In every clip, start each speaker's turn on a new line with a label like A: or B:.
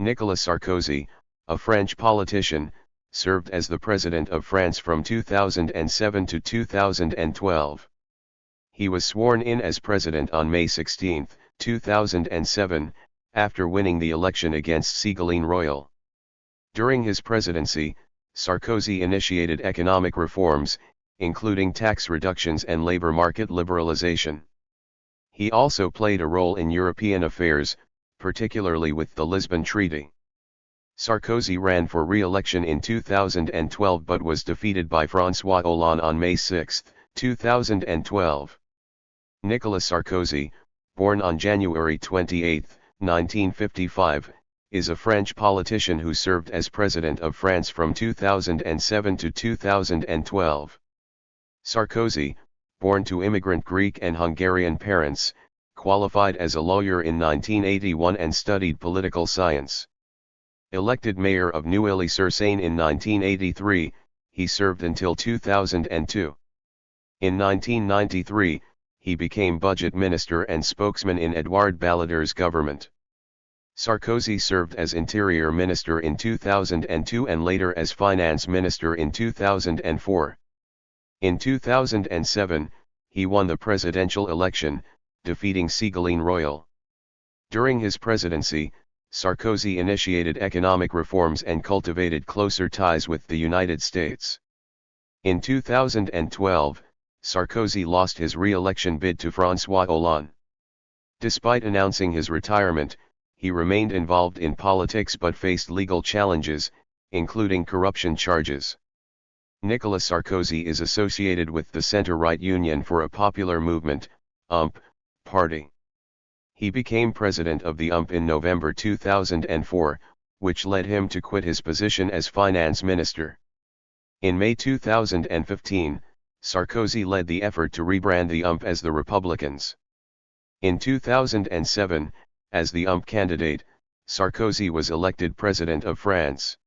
A: Nicolas Sarkozy, a French politician, served as the President of France from 2007 to 2012. He was sworn in as President on May 16, 2007, after winning the election against Ségolène Royal. During his presidency, Sarkozy initiated economic reforms, including tax reductions and labor market liberalization. He also played a role in European affairs, particularly with the Lisbon Treaty. Sarkozy ran for re-election in 2012 but was defeated by François Hollande on May 6, 2012. Nicolas Sarkozy, born on January 28, 1955, is a French politician who served as President of France from 2007 to 2012. Sarkozy, born to immigrant Greek and Hungarian parents, qualified as a lawyer in 1981 and studied political science. Elected mayor of Neuilly-sur-Seine in 1983, he served until 2002. In 1993, he became budget minister and spokesman in Édouard Balladur's government. Sarkozy served as interior minister in 2002 and later as finance minister in 2004. In 2007, he won the presidential election, defeating Ségolène Royal. During his presidency, Sarkozy initiated economic reforms and cultivated closer ties with the United States. In 2012, Sarkozy lost his re-election bid to François Hollande. Despite announcing his retirement, he remained involved in politics but faced legal challenges, including corruption charges. Nicolas Sarkozy is associated with the centre-right Union for a Popular Movement, UMP, party. He became president of the UMP in November 2004, which led him to quit his position as finance minister. In May 2015, Sarkozy led the effort to rebrand the UMP as the Republicans. In 2007, as the UMP candidate, Sarkozy was elected President of France.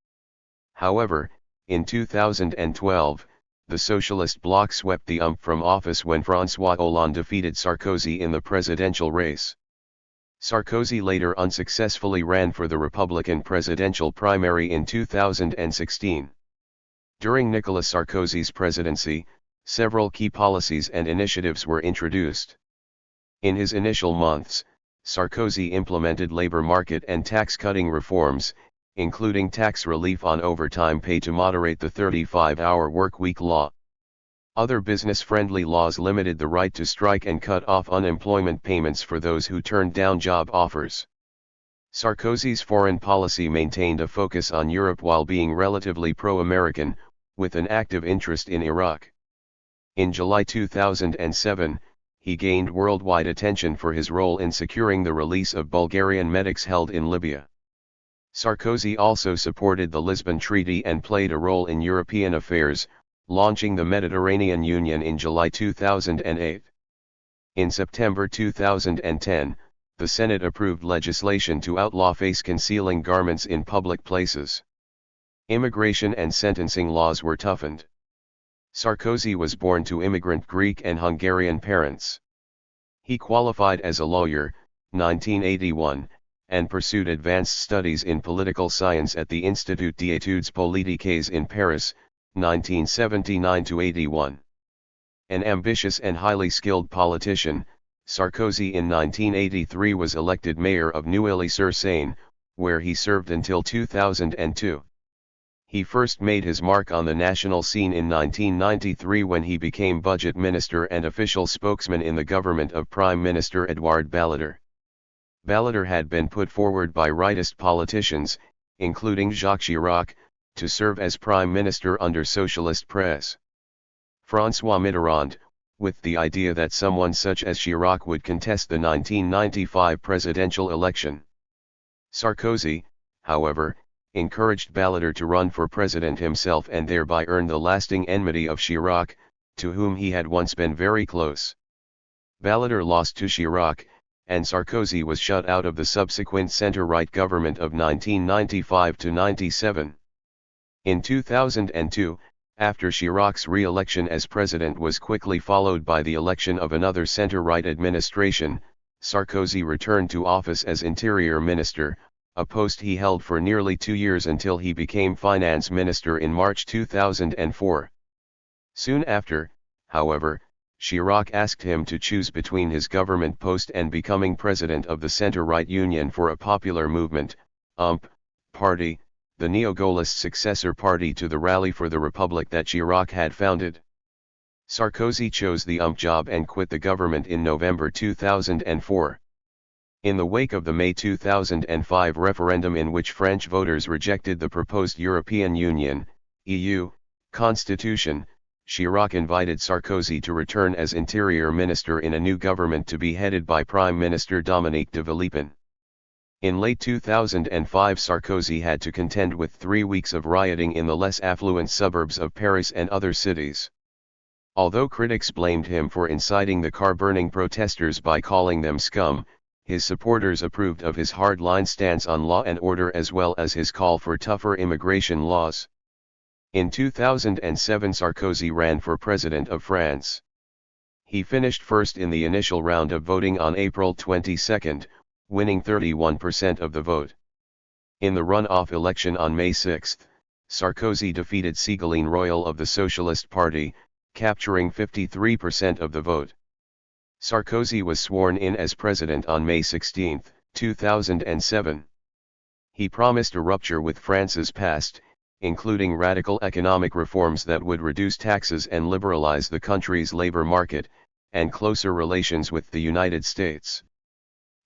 A: However, in 2012, the Socialist bloc swept the UMP from office when François Hollande defeated Sarkozy in the presidential race. Sarkozy later unsuccessfully ran for the Republican presidential primary in 2016. During Nicolas Sarkozy's presidency, several key policies and initiatives were introduced. In his initial months, Sarkozy implemented labor market and tax-cutting reforms, including tax relief on overtime pay to moderate the 35-hour workweek law. Other business-friendly laws limited the right to strike and cut off unemployment payments for those who turned down job offers. Sarkozy's foreign policy maintained a focus on Europe while being relatively pro-American, with an active interest in Iraq. In July 2007, he gained worldwide attention for his role in securing the release of Bulgarian medics held in Libya. Sarkozy also supported the Lisbon Treaty and played a role in European affairs, launching the Mediterranean Union in July 2008. In September 2010, the Senate approved legislation to outlaw face-concealing garments in public places. Immigration and sentencing laws were toughened. Sarkozy was born to immigrant Greek and Hungarian parents. He qualified as a lawyer, 1981, and pursued advanced studies in political science at the Institut d'études politiques in Paris, 1979–81. An ambitious and highly skilled politician, Sarkozy in 1983 was elected mayor of Neuilly-sur-Seine, where he served until 2002. He first made his mark on the national scene in 1993 when he became budget minister and official spokesman in the government of Prime Minister Édouard Balladur. Balladur had been put forward by rightist politicians, including Jacques Chirac, to serve as prime minister under socialist press. François Mitterrand, with the idea that someone such as Chirac would contest the 1995 presidential election. Sarkozy, however, encouraged Balladur to run for president himself and thereby earn the lasting enmity of Chirac, to whom he had once been very close. Balladur lost to Chirac, and Sarkozy was shut out of the subsequent centre-right government of 1995–97. In 2002, after Chirac's re-election as president was quickly followed by the election of another centre-right administration, Sarkozy returned to office as interior minister, a post he held for nearly 2 years until he became finance minister in March 2004. Soon after, however, Chirac asked him to choose between his government post and becoming president of the centre-right Union for a Popular Movement party, the neo-Gaullist successor party to the Rally for the Republic that Chirac had founded. Sarkozy chose the job and quit the government in November 2004. In the wake of the May 2005 referendum in which French voters rejected the proposed European Union (EU) constitution, Chirac invited Sarkozy to return as Interior Minister in a new government to be headed by Prime Minister Dominique de Villepin. In late 2005, Sarkozy had to contend with 3 weeks of rioting in the less affluent suburbs of Paris and other cities. Although critics blamed him for inciting the car-burning protesters by calling them scum, his supporters approved of his hard-line stance on law and order as well as his call for tougher immigration laws. In 2007, Sarkozy ran for President of France. He finished first in the initial round of voting on April 22, winning 31% of the vote. In the runoff election on May 6, Sarkozy defeated Ségolène Royal of the Socialist Party, capturing 53% of the vote. Sarkozy was sworn in as president on May 16, 2007. He promised a rupture with France's past, including radical economic reforms that would reduce taxes and liberalize the country's labor market, and closer relations with the United States.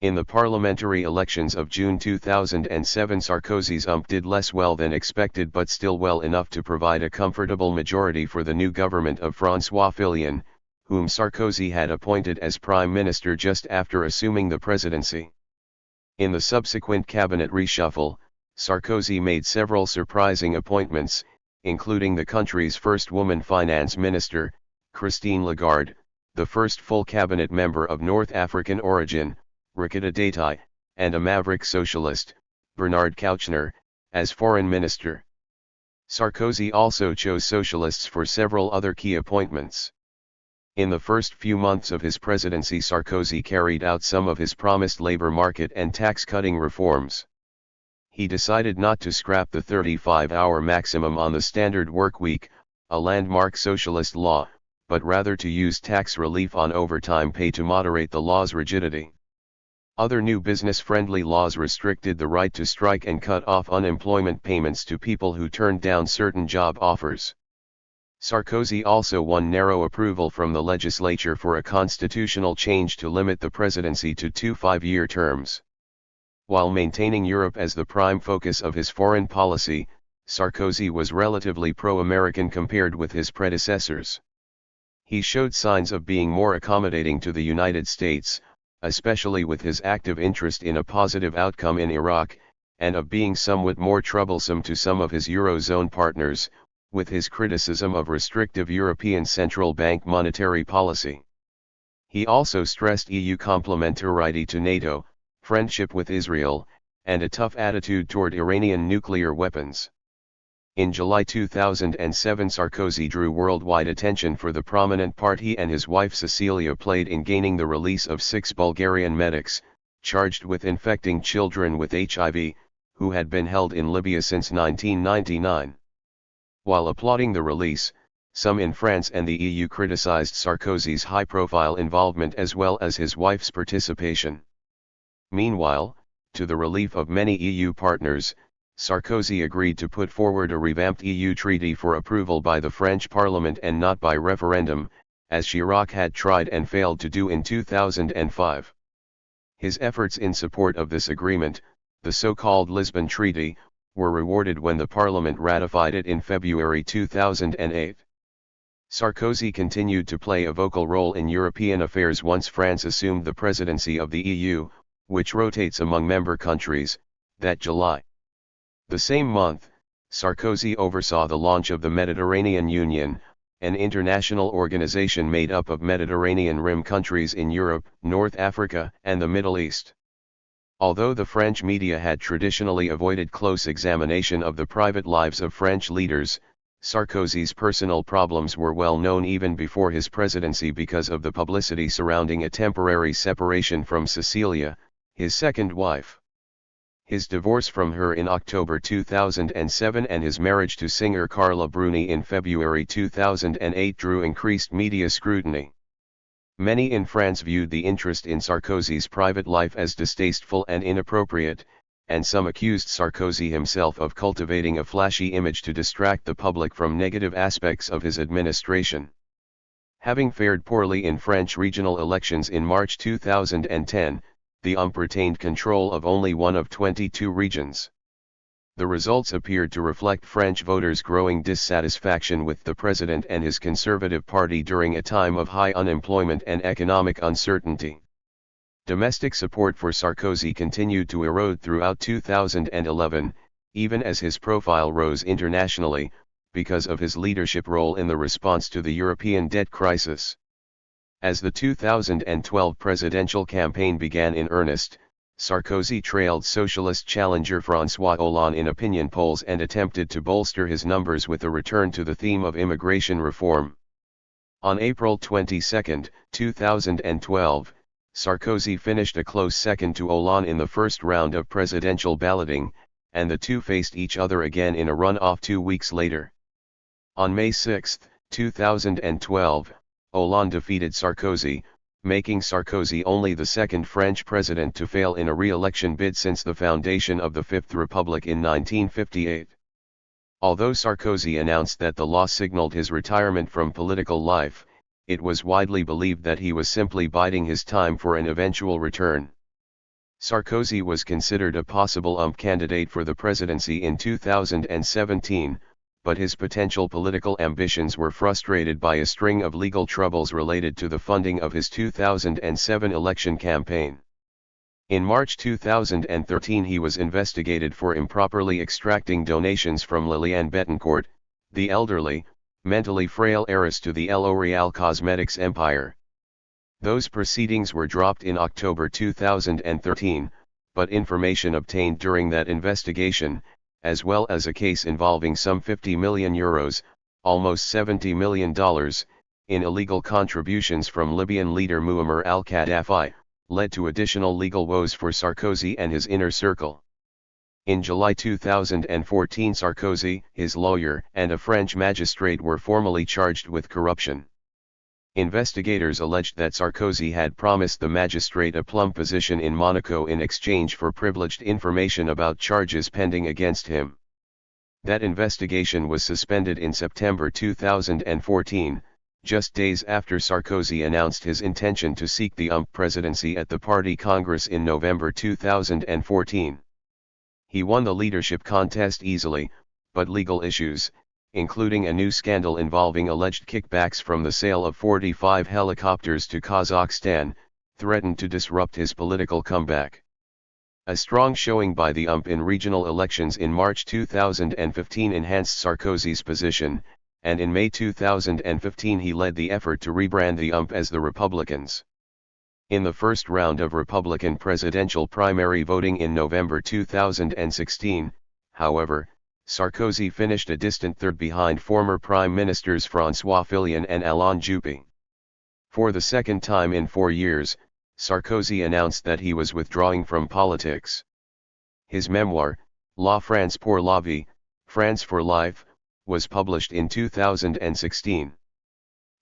A: In the parliamentary elections of June 2007, Sarkozy's did less well than expected but still well enough to provide a comfortable majority for the new government of François Hollande, whom Sarkozy had appointed as prime minister just after assuming the presidency. In the subsequent cabinet reshuffle, Sarkozy made several surprising appointments, including the country's first woman finance minister, Christine Lagarde, the first full cabinet member of North African origin, Rikita Daytai, and a maverick socialist, Bernard Kouchner, as foreign minister. Sarkozy also chose socialists for several other key appointments. In the first few months of his presidency, Sarkozy carried out some of his promised labor market and tax-cutting reforms. He decided not to scrap the 35-hour maximum on the standard work week, a landmark socialist law, but rather to use tax relief on overtime pay to moderate the law's rigidity. Other new business-friendly laws restricted the right to strike and cut off unemployment payments to people who turned down certain job offers. Sarkozy also won narrow approval from the legislature for a constitutional change to limit the presidency to 2 5-year terms. While maintaining Europe as the prime focus of his foreign policy, Sarkozy was relatively pro-American compared with his predecessors. He showed signs of being more accommodating to the United States, especially with his active interest in a positive outcome in Iraq, and of being somewhat more troublesome to some of his Eurozone partners, with his criticism of restrictive European Central Bank monetary policy. He also stressed EU complementarity to NATO, friendship with Israel, and a tough attitude toward Iranian nuclear weapons. In July 2007, Sarkozy drew worldwide attention for the prominent part he and his wife Cecilia played in gaining the release of 6 Bulgarian medics, charged with infecting children with HIV, who had been held in Libya since 1999. While applauding the release, some in France and the EU criticized Sarkozy's high-profile involvement as well as his wife's participation. Meanwhile, to the relief of many EU partners, Sarkozy agreed to put forward a revamped EU treaty for approval by the French Parliament and not by referendum, as Chirac had tried and failed to do in 2005. His efforts in support of this agreement, the so-called Lisbon Treaty, were rewarded when the Parliament ratified it in February 2008. Sarkozy continued to play a vocal role in European affairs once France assumed the presidency of the EU, which rotates among member countries, that July. The same month, Sarkozy oversaw the launch of the Mediterranean Union, an international organization made up of Mediterranean Rim countries in Europe, North Africa, and the Middle East. Although the French media had traditionally avoided close examination of the private lives of French leaders, Sarkozy's personal problems were well known even before his presidency because of the publicity surrounding a temporary separation from Cecilia, his second wife. His divorce from her in October 2007 and his marriage to singer Carla Bruni in February 2008 drew increased media scrutiny. Many in France viewed the interest in Sarkozy's private life as distasteful and inappropriate, and some accused Sarkozy himself of cultivating a flashy image to distract the public from negative aspects of his administration. Having fared poorly in French regional elections in March 2010, the UMP retained control of only one of 22 regions. The results appeared to reflect French voters' growing dissatisfaction with the president and his Conservative Party during a time of high unemployment and economic uncertainty. Domestic support for Sarkozy continued to erode throughout 2011, even as his profile rose internationally, because of his leadership role in the response to the European debt crisis. As the 2012 presidential campaign began in earnest, Sarkozy trailed socialist challenger François Hollande in opinion polls and attempted to bolster his numbers with a return to the theme of immigration reform. On April 22, 2012, Sarkozy finished a close second to Hollande in the first round of presidential balloting, and the two faced each other again in a runoff 2 weeks later. On May 6, 2012, Hollande defeated Sarkozy, making Sarkozy only the second French president to fail in a re-election bid since the foundation of the Fifth Republic in 1958. Although Sarkozy announced that the loss signaled his retirement from political life, it was widely believed that he was simply biding his time for an eventual return. Sarkozy was considered a possible UMP candidate for the presidency in 2017, but his potential political ambitions were frustrated by a string of legal troubles related to the funding of his 2007 election campaign. In March 2013 he was investigated for improperly extracting donations from Liliane Bettencourt, the elderly, mentally frail heiress to the L'Oréal cosmetics empire. Those proceedings were dropped in October 2013, but information obtained during that investigation, as well as a case involving some €50 million, almost $70 million, in illegal contributions from Libyan leader Muammar al-Gaddafi, led to additional legal woes for Sarkozy and his inner circle. In July 2014 Sarkozy, his lawyer, and a French magistrate were formally charged with corruption. Investigators alleged that Sarkozy had promised the magistrate a plum position in Monaco in exchange for privileged information about charges pending against him. That investigation was suspended in September 2014, just days after Sarkozy announced his intention to seek the UMP presidency at the party congress in November 2014. He won the leadership contest easily, but legal issues, including a new scandal involving alleged kickbacks from the sale of 45 helicopters to Kazakhstan, threatened to disrupt his political comeback. A strong showing by the UMP in regional elections in March 2015 enhanced Sarkozy's position, and in May 2015 he led the effort to rebrand the UMP as the Republicans. In the first round of Republican presidential primary voting in November 2016, however, Sarkozy finished a distant third behind former Prime Ministers François Fillon and Alain Juppé. For the second time in 4 years, Sarkozy announced that he was withdrawing from politics. His memoir, La France pour la vie, France for Life, was published in 2016.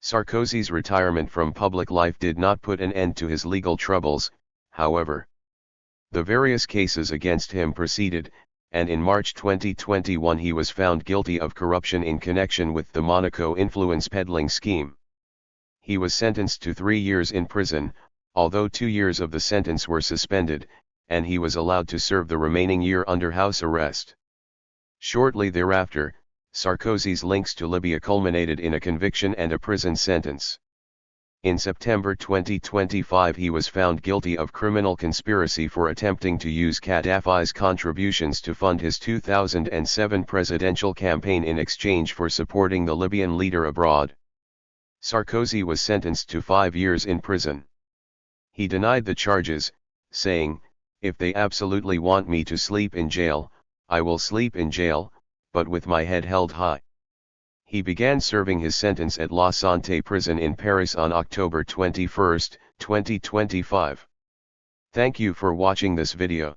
A: Sarkozy's retirement from public life did not put an end to his legal troubles, however. The various cases against him proceeded, and in March 2021 he was found guilty of corruption in connection with the Monaco influence peddling scheme. He was sentenced to 3 years in prison, although 2 years of the sentence were suspended, and he was allowed to serve the remaining year under house arrest. Shortly thereafter, Sarkozy's links to Libya culminated in a conviction and a prison sentence. In September 2025 he was found guilty of criminal conspiracy for attempting to use Gaddafi's contributions to fund his 2007 presidential campaign in exchange for supporting the Libyan leader abroad. Sarkozy was sentenced to 5 years in prison. He denied the charges, saying, "If they absolutely want me to sleep in jail, I will sleep in jail, but with my head held high." He began serving his sentence at La Santé prison in Paris on October 21, 2025. Thank you for watching this video.